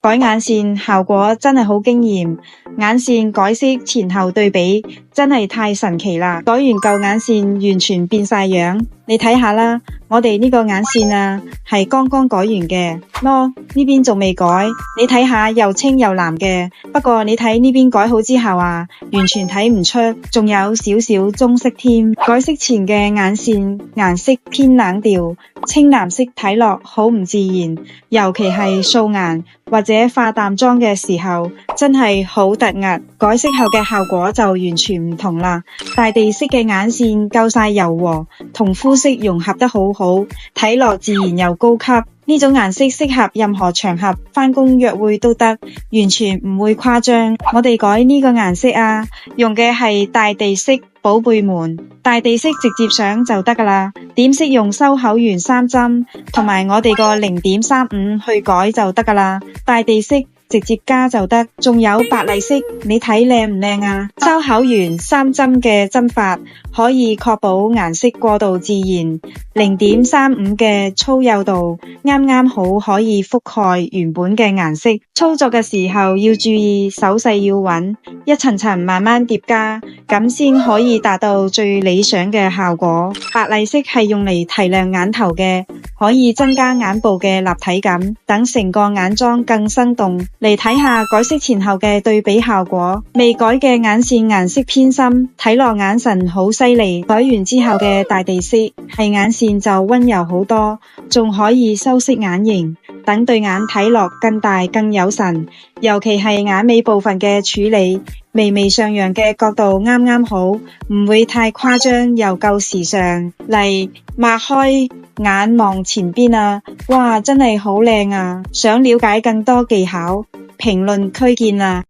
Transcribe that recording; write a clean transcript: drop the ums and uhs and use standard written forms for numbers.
改眼線效果真係好驚艷，眼線改色前後對比真係太神奇啦！改完舊眼線完全變晒樣，你睇下啦，我哋呢個眼線啊係剛剛改完嘅咯，呢邊仲未改，你睇下又青又藍嘅。不過你睇呢邊改好之後啊，完全睇唔出，仲有少少棕色添。改色前嘅眼線顏色偏冷調，青藍色睇落好唔自然，尤其係素顏或者化淡妝嘅時候，真係好突兀。改色後嘅效果就完全唔同啦，大地色嘅眼線夠晒柔和，同膚色融合得好好，睇落自然又高級。呢種顏色適合任何場合，返工約會都得，完全唔會誇張。我哋改呢個顏色啊，用嘅係大地色，寶貝們，大地色直接上就得㗎啦。點色用收口圓3針，同埋我哋個0.35去改就得㗎啦。大地色直接加就得，仲有白麗色，你睇靚唔靚啊？收口圓3針嘅針法可以確保顏色過渡自然，0.35嘅粗幼度啱啱好可以覆蓋原本嘅顏色。操作嘅時候要注意手勢要穩，一層層慢慢疊加，咁先可以達到最理想嘅效果。白麗色係用嚟提亮眼頭嘅，可以增加眼部嘅立體感，等成個眼妝更生動。嚟睇下改色前後嘅對比效果，未改嘅眼線顏色偏深，睇落眼神好犀利。改完之後嘅大地色係眼線就溫柔好多，仲可以修飾眼型，等對眼睇落更大更有神。尤其係眼尾部分嘅處理，微微上揚嘅角度啱啱好，唔會太誇張又夠時尚。嚟擘開眼望前邊啊，哇，真係好靚啊！想了解更多技巧，評論區見啊！